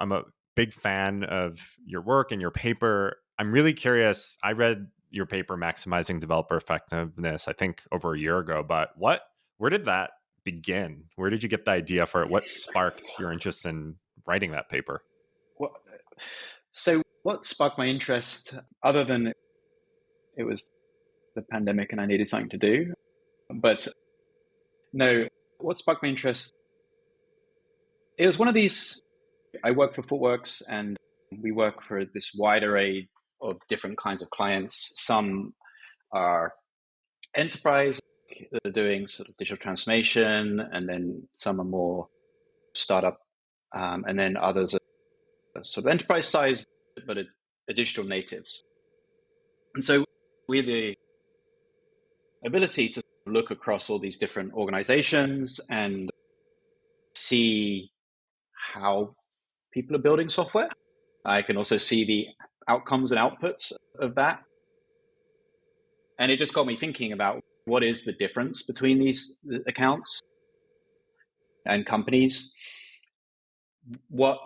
I'm a big fan of your work and your paper. I'm really curious. I read your paper, Maximizing Developer Effectiveness, I think over a year ago, but where did that begin? Where did you get the idea for it? What sparked your interest in writing that paper? What, so what sparked my interest, other than it was the pandemic and I needed something to do, but no, what sparked my interest, it was one of these, I work for Thoughtworks and we work for this wide array of different kinds of clients. Some are enterprise that are doing sort of digital transformation, and then some are more startup, and then others are sort of enterprise size, but are digital natives. And so we have the ability to look across all these different organizations and see how people are building software. I can also see the outcomes and outputs of that. And it just got me thinking about what is the difference between these accounts and companies. What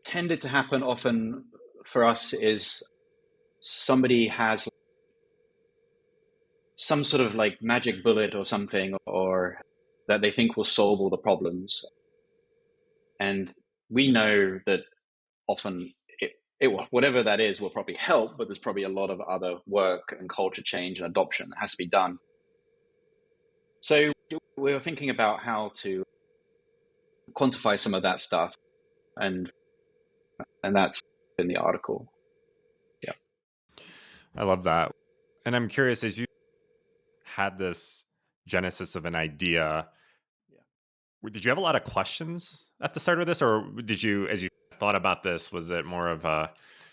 tended to happen often for us is somebody has some sort of like magic bullet or something, or that they think will solve all the problems. And we know that often whatever that is will probably help, but there's probably a lot of other work and culture change and adoption that has to be done. So we were thinking about how to quantify some of that stuff, and that's in the article. Yeah. I love that. And I'm curious, as you had this genesis of an idea, did you have a lot of questions at the start of this, or did you, as you thought about this, was it more of a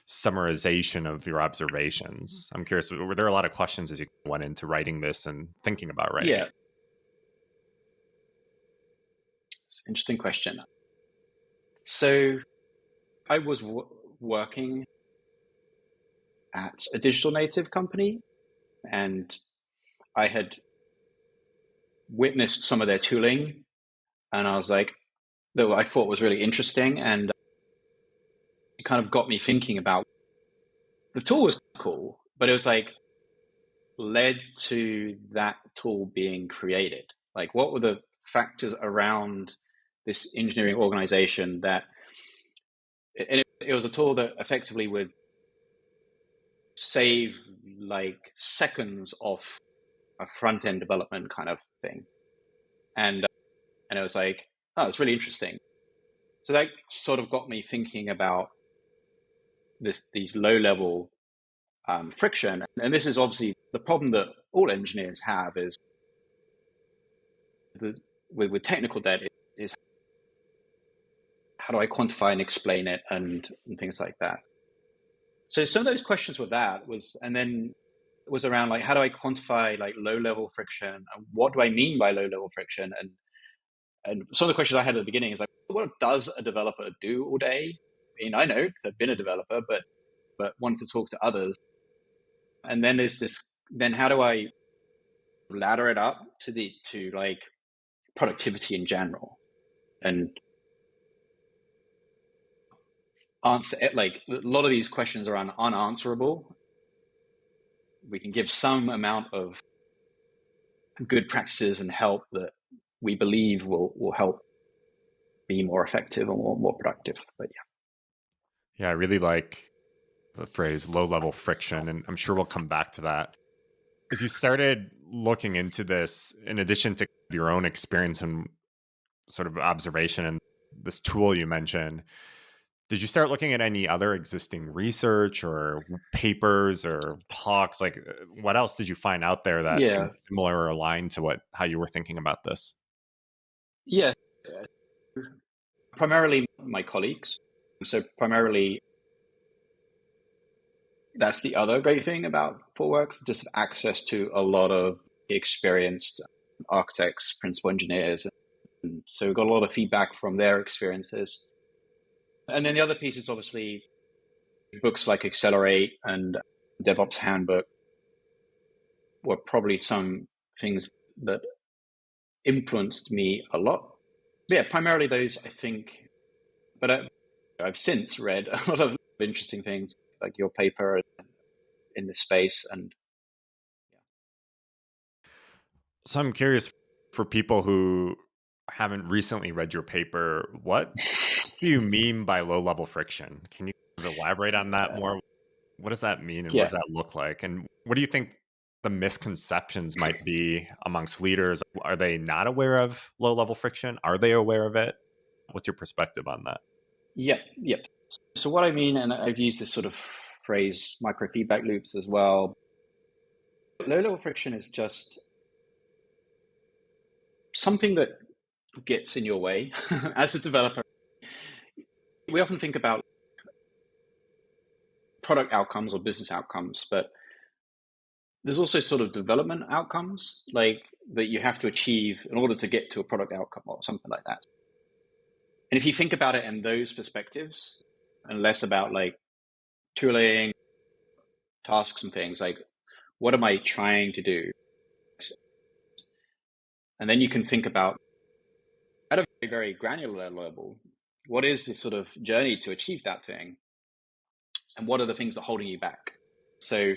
summarization of your observations? I'm curious, were there a lot of questions as you went into writing this and thinking about writing it? It's an interesting question. So I was working at a digital native company, and I had witnessed some of their tooling, and I was like, that I thought was really interesting, and it kind of got me thinking about the tool was cool, but it was like led to that tool being created. Like, what were the factors around this engineering organization that, and it was a tool that effectively would save like seconds off a front end development kind of thing, and it was like, oh, it's really interesting. So that sort of got me thinking about these low level friction, and this is obviously the problem that all engineers have is with technical debt is how do I quantify and explain it and things like that. So some of those questions were and then it was around like, how do I quantify like low level friction? And what do I mean by low level friction? And some of the questions I had at the beginning is like, what does a developer do all day? I mean, I know because I've been a developer, but wanted to talk to others. And then there's this, then how do I ladder it up to like productivity in general and answer it? Like a lot of these questions are unanswerable. We can give some amount of good practices and help that we believe will help be more effective and more productive. But yeah, I really like the phrase low level friction, and I'm sure we'll come back to that. As you started looking into this, in addition to your own experience and sort of observation and this tool you mentioned, did you start looking at any other existing research or papers or talks? Like, what else did you find out there that seemed similar or aligned to how you were thinking about this? Yeah, primarily my colleagues. So primarily, that's the other great thing about Thoughtworks, just access to a lot of experienced architects, principal engineers. And so we got a lot of feedback from their experiences. And then the other piece is obviously books like Accelerate and DevOps Handbook were probably some things that influenced me a lot. Yeah, primarily those, I think. But I've since read a lot of interesting things like your paper in this space, and So I'm curious, for people who haven't recently read your paper, what do you mean by low level friction? Can you elaborate on that yeah, more? What does that mean and what yeah, does that look like? And what do you think the misconceptions might be amongst leaders? Are they not aware of low level friction? Are they aware of it? What's your perspective on that? yep, yep. So what I mean, and I've used this sort of phrase, micro feedback loops as well. Low level friction is just something that gets in your way as a developer. We often think about product outcomes or business outcomes, but there's also sort of development outcomes like that you have to achieve in order to get to a product outcome or something like that. And if you think about it in those perspectives and less about like tooling, tasks and things, like what am I trying to do? And then you can think about at a very, very granular level, what is the sort of journey to achieve that thing? And what are the things that are holding you back? So in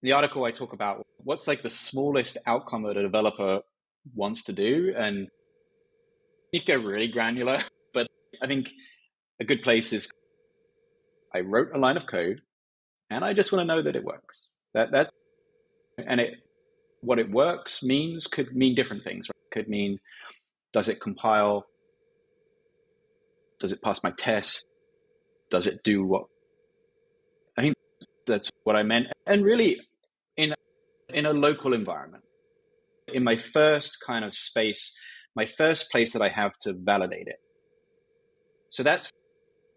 the article I talk about what's like the smallest outcome that a developer wants to do. And you can go really granular, but I think a good place is I wrote a line of code and I just want to know that it works. That and it what it works means could mean different things. Right? Could mean does it compile? Does it pass my test? Does it do what I think that's what I meant. And really in in a local environment, in my first kind of space, my first place that I have to validate it. So that's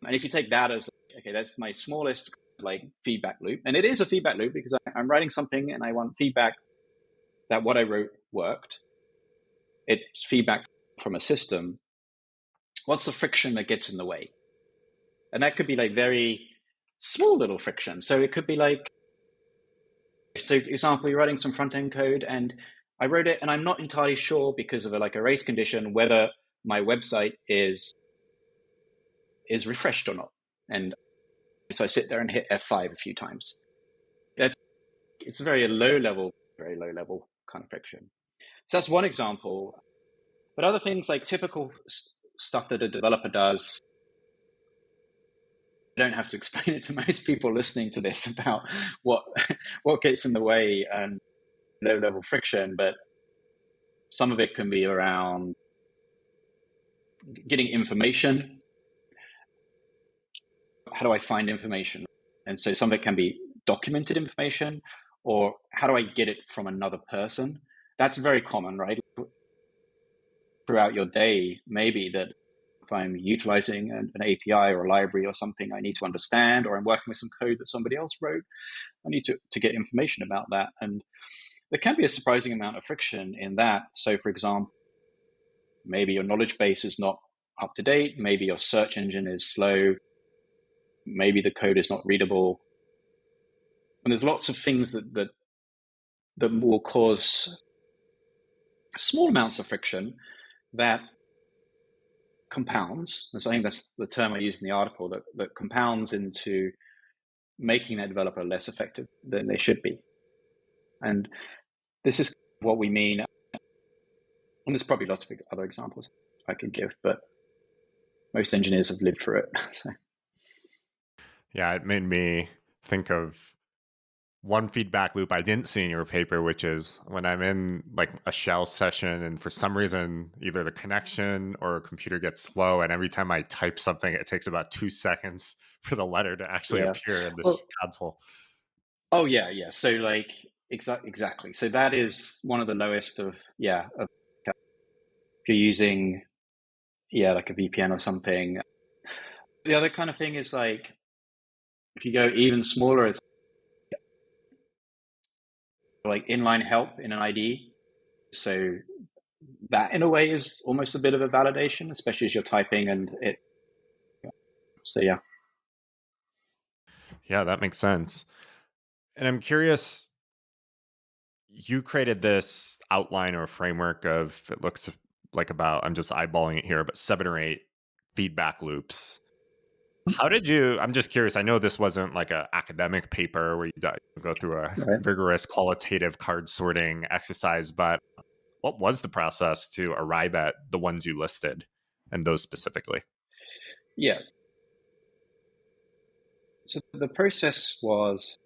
and if you take that as okay, that's my smallest like feedback loop. And it is a feedback loop because I'm writing something and I want feedback that what I wrote worked. It's feedback from a system. What's the friction that gets in the way? And that could be like very small little friction. So it could be like, so for example, you're writing some front end code and I wrote it and I'm not entirely sure because of like a race condition whether my website is refreshed or not. And so I sit there and hit F5 a few times. It's a very low level kind of friction. So that's one example. But other things like typical stuff that a developer does, I don't have to explain it to most people listening to this about what what gets in the way and low level friction, but some of it can be around getting information. How do I find information? And so some of it can be documented information, or how do I get it from another person? That's very common, right? Throughout your day, maybe that if I'm utilizing an API or a library or something I need to understand, or I'm working with some code that somebody else wrote, I need to get information about that. And there can be a surprising amount of friction in that. So, for example, maybe your knowledge base is not up to date, maybe your search engine is slow, maybe the code is not readable. And there's lots of things that will cause small amounts of friction that compounds. And so I think that's the term I used in the article, that compounds into making that developer less effective than they should be. And this is what we mean. And there's probably lots of other examples I could give, but most engineers have lived through it. So. Yeah, it made me think of one feedback loop I didn't see in your paper, which is when I'm in like a shell session and for some reason either the connection or a computer gets slow, and every time I type something, it takes about 2 seconds for the letter to actually Yeah. appear in the Well, console. oh yeah, yeah. So like exactly. So that is one of the lowest of if you're using like a VPN or something. The other kind of thing is like if you go even smaller, it's like inline help in an IDE. So that in a way is almost a bit of a validation, especially as you're typing and it. So yeah. Yeah, that makes sense. And I'm curious, you created this outline or framework of, it looks like about, I'm just eyeballing it here, but 7 or 8 feedback loops. How did you? I'm just curious. I know this wasn't like an academic paper where you go through a Right. rigorous qualitative card sorting exercise, but what was the process to arrive at the ones you listed and those specifically? Yeah. So the process was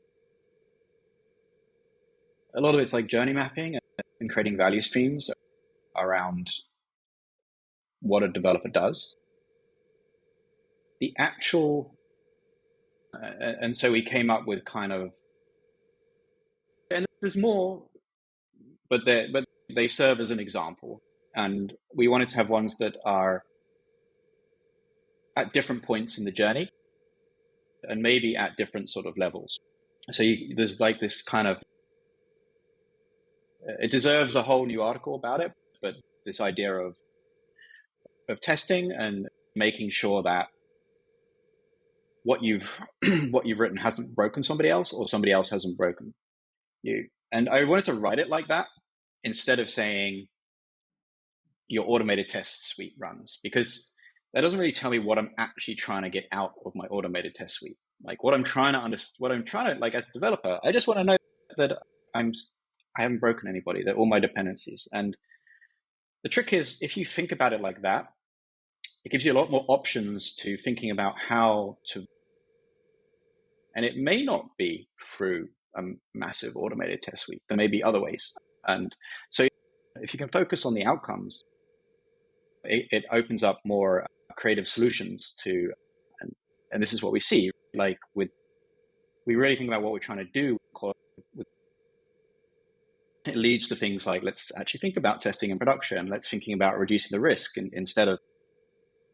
a lot of it's like journey mapping and creating value streams around what a developer does. The actual, and so we came up with kind of, and there's more, but they serve as an example. And we wanted to have ones that are at different points in the journey and maybe at different sort of levels. So there's like this kind of, it deserves a whole new article about it, but this idea of testing and making sure that what you've what you've written hasn't broken somebody else or somebody else hasn't broken you. And I wanted to write it like that instead of saying your automated test suite runs, because that doesn't really tell me what I'm actually trying to get out of my automated test suite. Like what I'm trying to understand, what I'm trying to, like as a developer, I just want to know that I haven't broken anybody, that all my dependencies. And the trick is, if you think about it like that, it gives you a lot more options to thinking about how to, and it may not be through a massive automated test suite. There may be other ways. And so if you can focus on the outcomes, it opens up more creative solutions to, and this is what we see, like we really think about what we're trying to do. It leads to things like, let's actually think about testing in production. Let's thinking about reducing the risk instead of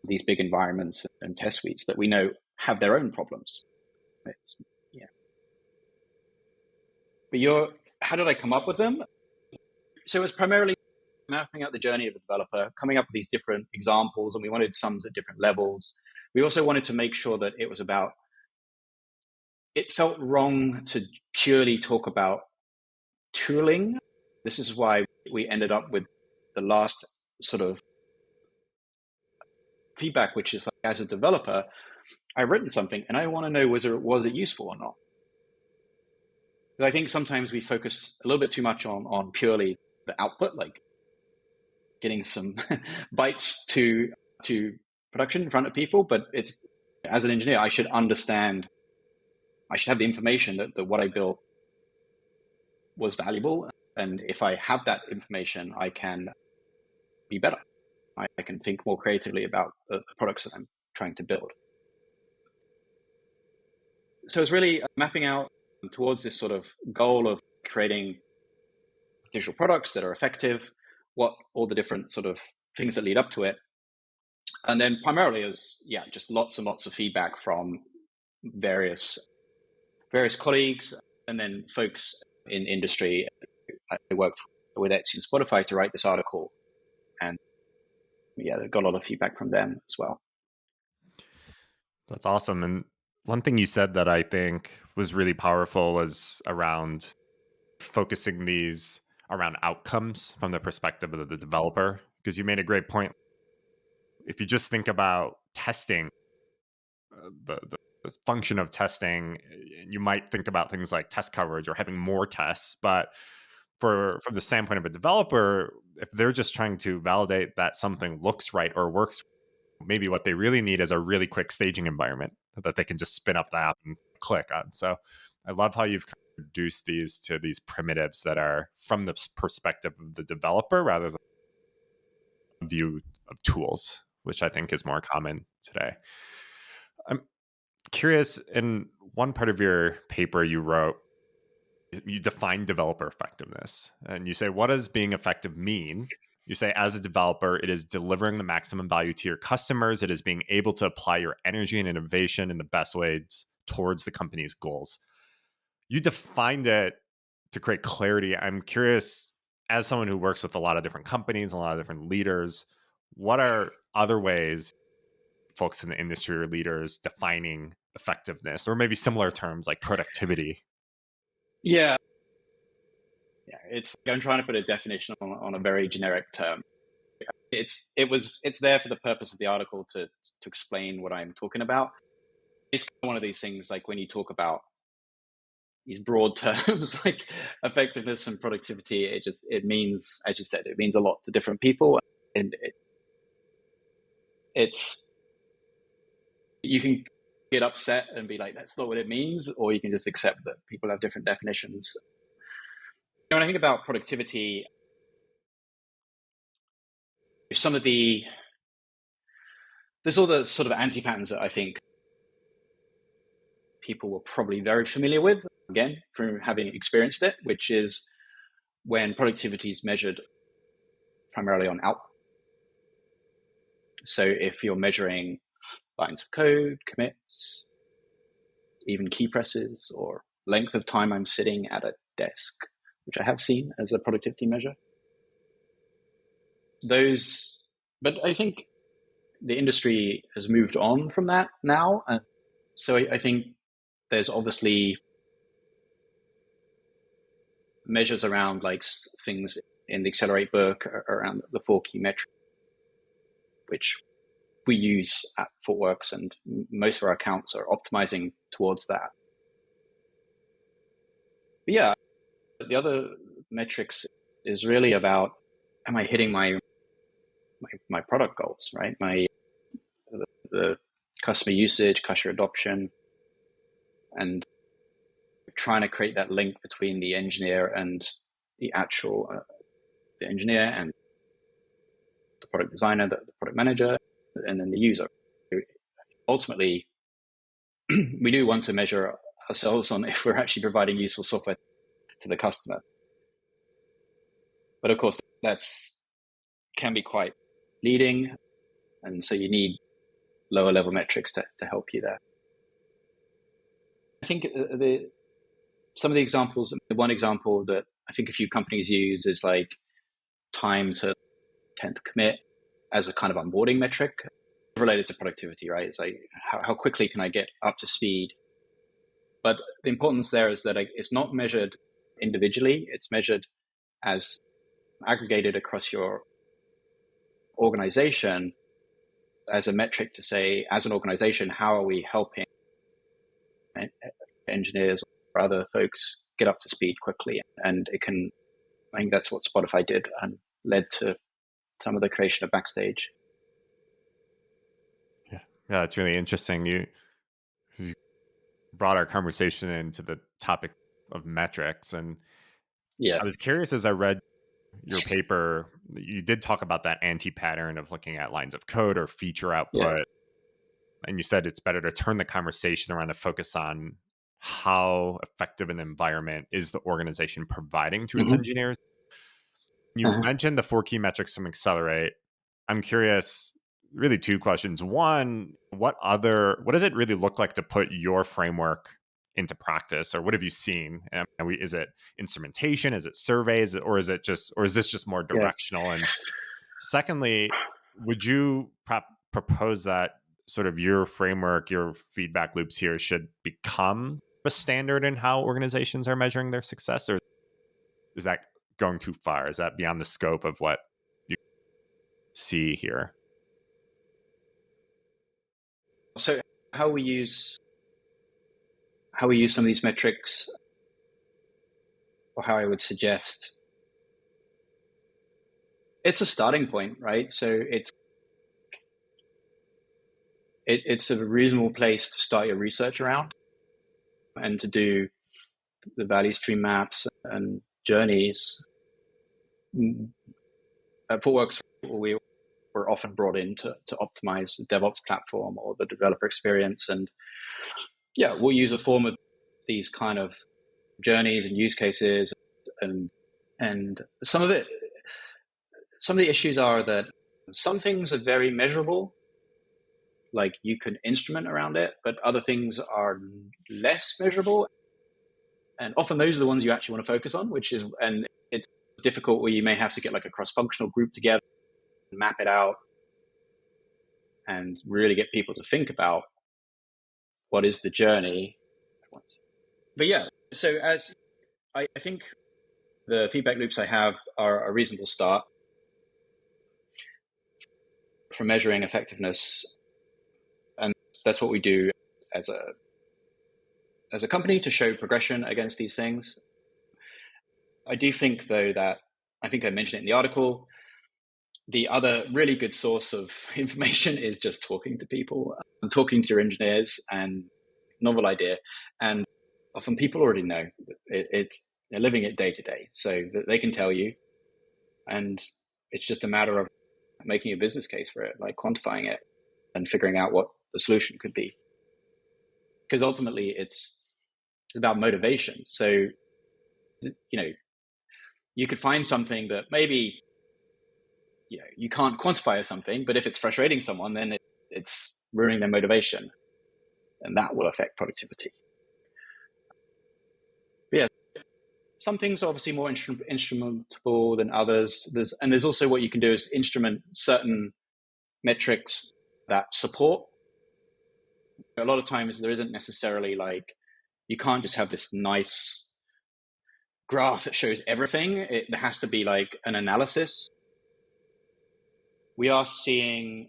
these big environments and test suites that we know have their own problems. Yeah. But how did I come up with them? So it was primarily mapping out the journey of the developer, coming up with these different examples, and we wanted sums at different levels. We also wanted to make sure that it was about, it felt wrong to purely talk about tooling. This is why we ended up with the last sort of feedback, which is like, as a developer, I've written something and I want to know, was it useful or not? Because I think sometimes we focus a little bit too much on purely the output, like getting some bytes to production in front of people. But it's, as an engineer, I should understand, I should have the information that what I built was valuable. And if I have that information, I can be better. I can think more creatively about the products that I'm trying to build. So it's really mapping out towards this sort of goal of creating digital products that are effective, what all the different sort of things that lead up to it. And then primarily is, just lots and lots of feedback from various colleagues, and then folks in industry. I worked with Etsy and Spotify to write this article, and they got a lot of feedback from them as well. That's awesome. And one thing you said that I think was really powerful was around focusing these around outcomes from the perspective of the developer, because you made a great point. If you just think about testing, the function of testing, you might think about things like test coverage or having more tests. But from the standpoint of a developer, if they're just trying to validate that something looks right or works, maybe what they really need is a really quick staging environment that they can just spin up the app and click on. So I love how you've reduced these to these primitives that are from the perspective of the developer rather than view of tools, which I think is more common today. I'm curious, in one part of your paper you wrote, you define developer effectiveness and you say, what does being effective mean? You say, as a developer, it is delivering the maximum value to your customers. It is being able to apply your energy and innovation in the best ways towards the company's goals. You defined it to create clarity. I'm curious, as someone who works with a lot of different companies, a lot of different leaders, what are other ways folks in the industry or leaders defining effectiveness, or maybe similar terms like productivity? Yeah, I'm trying to put a definition on a very generic term. It's there for the purpose of the article to explain what I'm talking about. it's kind of one of these things, like when you talk about these broad terms like effectiveness and productivity, it means, as you said, it means a lot to different people. And it's, you can get upset and be like, that's not what it means, or you can just accept that people have different definitions. When I think about productivity, there's all the sort of anti-patterns that I think people were probably very familiar with, again, from having experienced it, which is when productivity is measured primarily on output. So if you're measuring lines of code, commits, even key presses, or length of time I'm sitting at a desk, which I have seen as a productivity measure, but I think the industry has moved on from that now. So I think there's obviously measures around like things in the Accelerate book around the 4 key metrics, which we use at Thoughtworks, and most of our accounts are optimizing towards that. But yeah, the other metrics is really about, am I hitting my product goals, right? The customer usage, customer adoption, and trying to create that link between the engineer and the actual the engineer and the product designer, the product manager, and then the user. Ultimately, we do want to measure ourselves on if we're actually providing useful software to the customer. But of course, that's can be quite leading, and so you need lower level metrics to help you there. I think some of the examples, one example that I think a few companies use is like time to 10th commit as a kind of onboarding metric related to productivity, right? It's like how quickly can I get up to speed? But the importance there is that it's not measured individually. It's measured as aggregated across your organization as a metric to say, as an organization, how are we helping engineers or other folks get up to speed quickly? And I think that's what Spotify did and led to some of the creation of Backstage. Yeah, it's really interesting. You brought our conversation into the topic of metrics, and Yeah. I was curious as I read your paper, you did talk about that anti-pattern of looking at lines of code or feature Yeah. output, and you said it's better to turn the conversation around to focus on how effective an environment is the organization providing to its Mm-hmm. engineers. You've Uh-huh. mentioned the 4 key metrics from Accelerate. I'm curious, really 2 questions. One, what does it really look like to put your framework into practice, or what have you seen? Is it instrumentation? Is it surveys? Or is this just more Yeah. directional? And secondly, would you propose that sort of your framework, your feedback loops here should become a standard in how organizations are measuring their success, or is that going too far? Is that beyond the scope of what you see here? So how we use some of these metrics, or how I would suggest, it's a starting point, right? So it's a reasonable place to start your research around and to do the value stream maps and journeys. At Thoughtworks, we were often brought in to optimize the DevOps platform or the developer experience. And yeah, we'll use a form of these kind of journeys and use cases. And some of the issues are that some things are very measurable, like you can instrument around it, but other things are less measurable. And often those are the ones you actually want to focus on, and it's difficult where you may have to get like a cross-functional group together and map it out and really get people to think about what is the journey. But yeah, so as I think the feedback loops I have are a reasonable start for measuring effectiveness. And that's what we do as a company to show progression against these things. I do think, though, that I think I mentioned it in the article. The other really good source of information is just talking to people and talking to your engineers and novel idea. And often people already know they're living it day to day, so that they can tell you. And it's just a matter of making a business case for it, like quantifying it and figuring out what the solution could be. Because ultimately it's about motivation. So, you could find something that maybe you can't quantify as something, but if it's frustrating someone, then it's ruining their motivation, and that will affect productivity. But yeah, some things are obviously more instrumentable than others. There's also what you can do is instrument certain metrics that support. A lot of times there isn't necessarily you can't just have this nice graph that shows everything. There has to be an analysis. We are seeing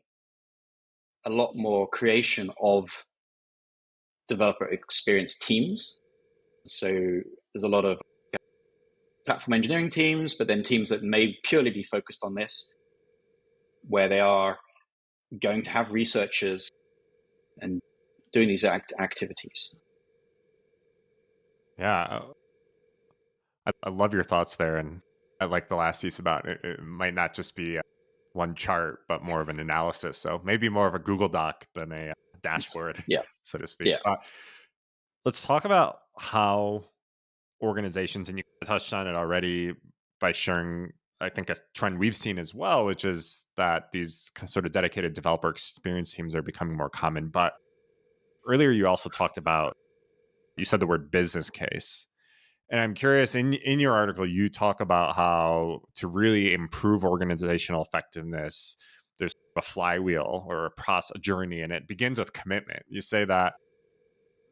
a lot more creation of developer experience teams. So there's a lot of platform engineering teams, but then teams that may purely be focused on this, where they are going to have researchers and doing these activities. Yeah, I love your thoughts there, and I like the last piece about it. It might not just be one chart, but more of an analysis. So maybe more of a Google Doc than a dashboard, Yeah, so to speak. yeah, Let's talk about how organizations, and you touched on it already by sharing, I think, a trend we've seen as well, which is that these sort of dedicated developer experience teams are becoming more common. But earlier, you also talked about, you said the word business case. And I'm curious, in your article, you talk about how to really improve organizational effectiveness, there's a flywheel or a journey, and it begins with commitment. You say that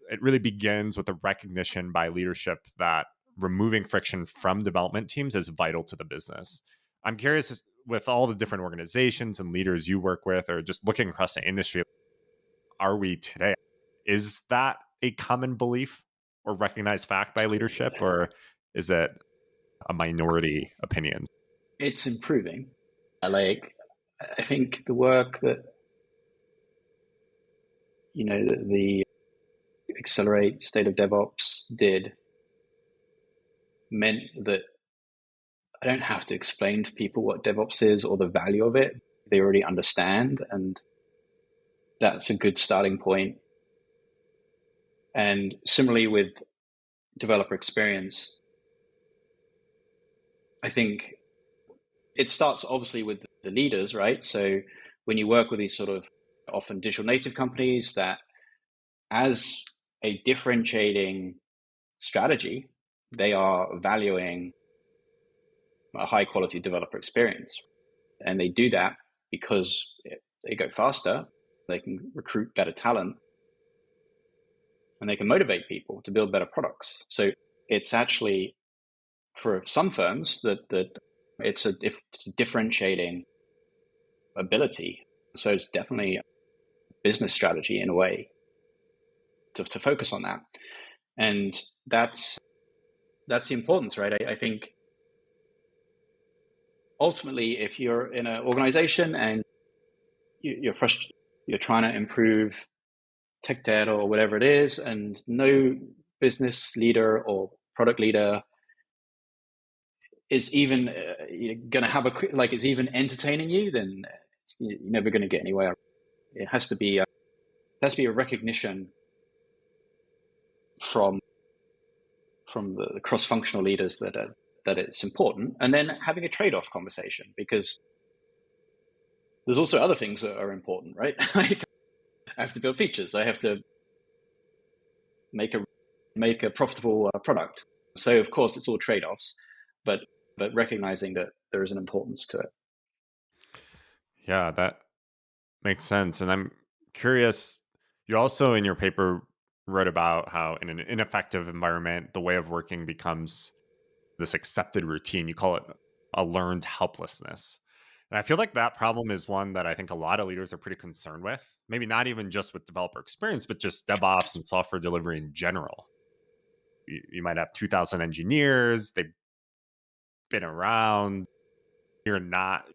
it really begins with a recognition by leadership that removing friction from development teams is vital to the business. I'm curious, with all the different organizations and leaders you work with, or just looking across the industry, are we today? Is that a common belief or recognized fact by leadership, or is it a minority opinion? it's improving. I think the work that the Accelerate State of DevOps did meant that I don't have to explain to people what DevOps is or the value of it. They already understand, and that's a good starting point. And similarly with developer experience, I think it starts obviously with the leaders, right? So when you work with these sort of often digital native companies, that as a differentiating strategy, they are valuing a high quality developer experience. And they do that because they go faster, they can recruit better talent, and they can motivate people to build better products. So it's actually, for some firms, that it's a differentiating ability. So it's definitely a business strategy in a way to focus on that. And that's the importance, right? I think ultimately, if you're in an organization and you're trying to improve tech debt or whatever it is, and no business leader or product leader is even going to have is even entertaining you, then you're never going to get anywhere. It has to be a recognition from the cross-functional leaders that it's important, and then having a trade-off conversation, because there's also other things that are important, right? I have to build features. I have to make a profitable product. So of course it's all trade-offs, but recognizing that there is an importance to it. Yeah, that makes sense. And I'm curious, you also in your paper wrote about how in an ineffective environment, the way of working becomes this accepted routine. You call it a learned helplessness. And I feel like that problem is one that I think a lot of leaders are pretty concerned with. Maybe not even just with developer experience, but just DevOps and software delivery in general. You might have 2,000 engineers, they've been around, you're not,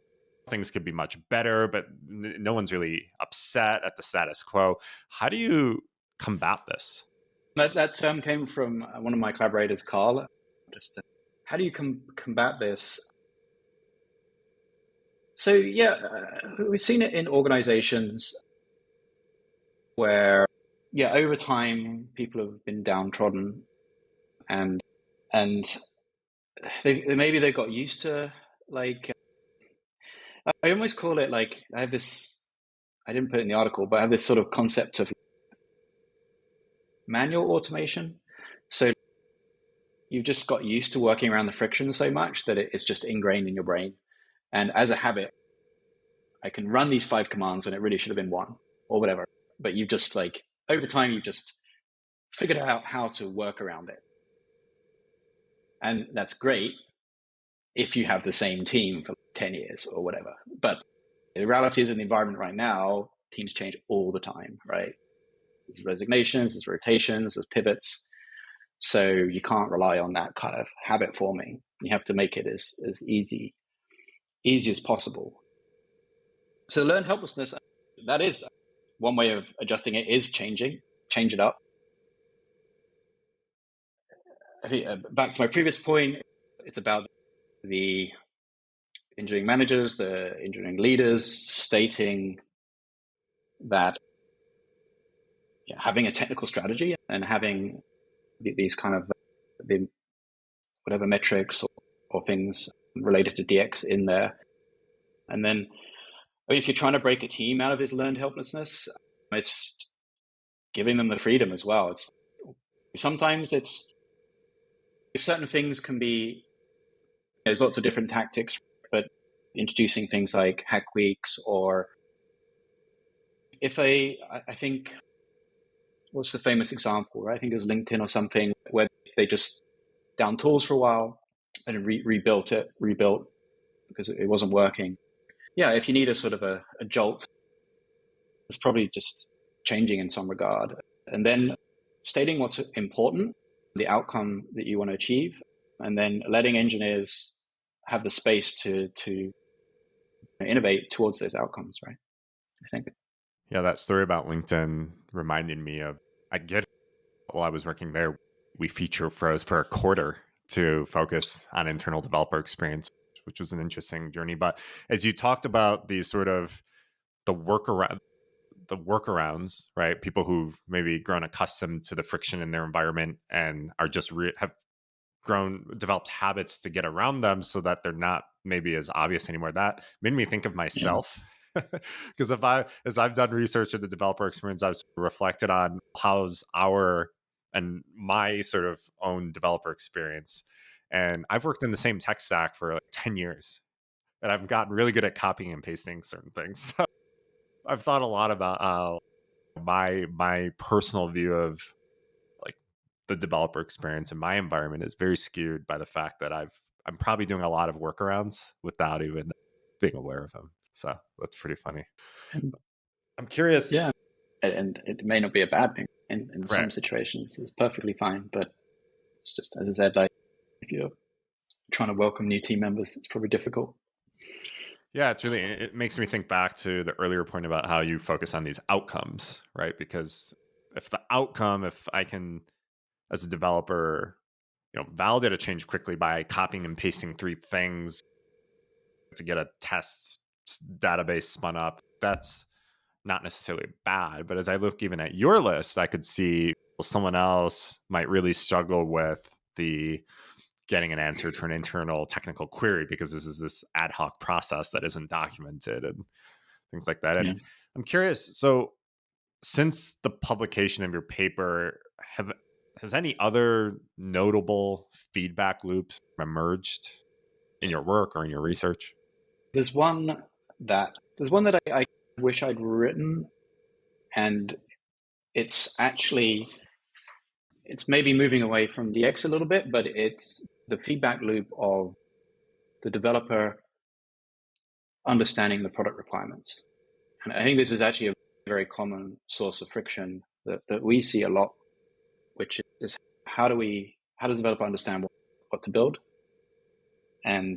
things could be much better, but no one's really upset at the status quo. How do you combat this? That term came from one of my collaborators, Carl. Just how do you combat this? So yeah, we've seen it in organizations where, yeah, over time people have been downtrodden, and and maybe they got used to, like, I almost call it, like, I have this, I didn't put it in the article, but I have this sort of concept of manual automation. So you've just got used to working around the friction so much that it's just ingrained in your brain. And as a habit, I can run these 5 commands when it really should have been one or whatever. But you've just, like, over time, you've just figured out how to work around it. And that's great if you have the same team for 10 years or whatever. But the reality is, in the environment right now, teams change all the time, right? There's resignations, there's rotations, there's pivots. So you can't rely on that kind of habit forming. You have to make it as easy as possible. So learned helplessness, that is one way of adjusting it, is change it up. Back to my previous point, it's about the engineering managers, the engineering leaders stating that, yeah, having a technical strategy and having these kind of the whatever metrics or things related to DX in there. And then, I mean, if you're trying to break a team out of this learned helplessness, it's giving them the freedom as well. It's sometimes certain things can be, there's lots of different tactics, but introducing things like hack weeks, or if I think, what's the famous example, right? I think it was LinkedIn or something, where they just down tools for a while and rebuilt because it wasn't working. Yeah, if you need a sort of a jolt, it's probably just changing in some regard. And then stating what's important, the outcome that you want to achieve, and then letting engineers have the space to innovate towards those outcomes, right? I think. Yeah, that story about LinkedIn reminded me of, I get it. While I was working there, we feature froze for a quarter to focus on internal developer experience, which was an interesting journey. But as you talked about these sort of the workarounds, right? People who've maybe grown accustomed to the friction in their environment and are just have developed habits to get around them so that they're not maybe as obvious anymore. That made me think of Yeah. myself. Because as I've done research of the developer experience, I've sort of reflected on how's our and my sort of own developer experience. And I've worked in the same tech stack for like 10 years, and I've gotten really good at copying and pasting certain things. So I've thought a lot about how my personal view of like the developer experience in my environment is very skewed by the fact that I'm probably doing a lot of workarounds without even being aware of them. So that's pretty funny. And I'm curious. yeah, and it may not be a bad thing in Right. some situations. It's perfectly fine, but it's just, as I said, like, if you're trying to welcome new team members, it's probably difficult. Yeah, it makes me think back to the earlier point about how you focus on these outcomes, right? Because if I can, as a developer, validate a change quickly by copying and pasting 3 things to get a test database spun up, that's not necessarily bad. But as I look even at your list, I could see, well, someone else might really struggle with the getting an answer to an internal technical query because this ad hoc process that isn't documented and things like that. And Yeah. I'm curious, so since the publication of your paper, has any other notable feedback loops emerged in your work or in your research? There's one that I wish I'd written, and it's actually, it's maybe moving away from DX a little bit, but it's the feedback loop of the developer understanding the product requirements. And I think this is actually a very common source of friction that we see a lot, which is how does a developer understand what to build? And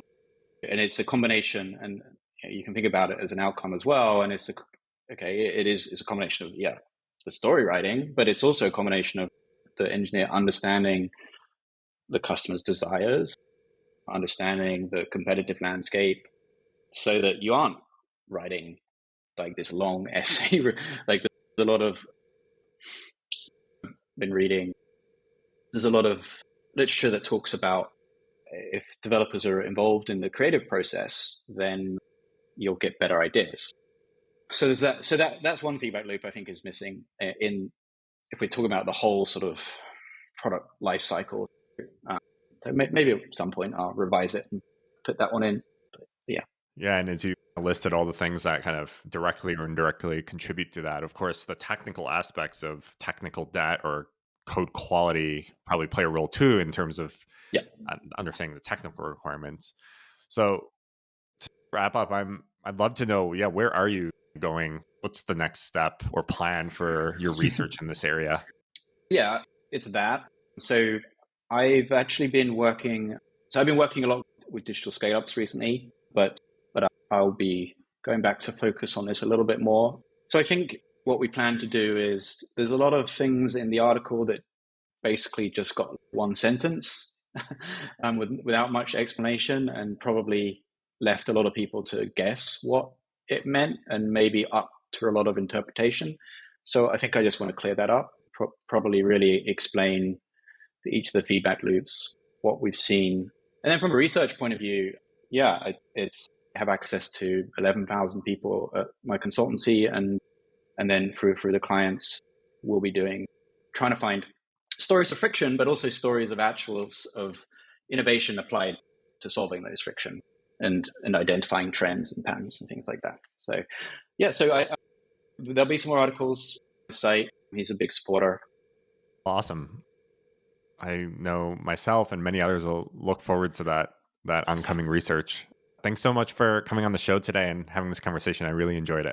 it's a combination, and you can think about it as an outcome as well. And it's a combination of the story writing, but it's also a combination of the engineer understanding the customer's desires, understanding the competitive landscape, so that you aren't writing like this long essay. Like there's a lot of been reading. There's a lot of literature that talks about if developers are involved in the creative process, then you'll get better ideas. So there's that. So that's one feedback loop I think is missing in if we're talking about the whole sort of product life cycle. So maybe at some point I'll revise it and put that one in. But yeah. Yeah, and as you listed all the things that kind of directly or indirectly contribute to that, of course, the technical aspects of technical debt or code quality probably play a role too in terms of Yeah. understanding the technical requirements. So to wrap up, I'd love to know, yeah, where are you going? What's the next step or plan for your research in this area? Yeah, it's that. So I've actually been working. So I've been working a lot with digital scale ups recently, but I'll be going back to focus on this a little bit more. So I think what we plan to do is there's a lot of things in the article that basically just got one sentence without much explanation, and probably left a lot of people to guess what it meant and maybe up to a lot of interpretation. So I think I just want to clear that up, probably really explain each of the feedback loops, what we've seen. And then from a research point of view, it's have access to 11,000 people at my consultancy, and then through the clients, we'll be trying to find stories of friction, but also stories of innovation applied to solving those friction and identifying trends and patterns and things like that. So there'll be some more articles on the site. He's a big supporter. Awesome. I know myself and many others will look forward to that oncoming research. Thanks so much for coming on the show today and having this conversation. I really enjoyed it.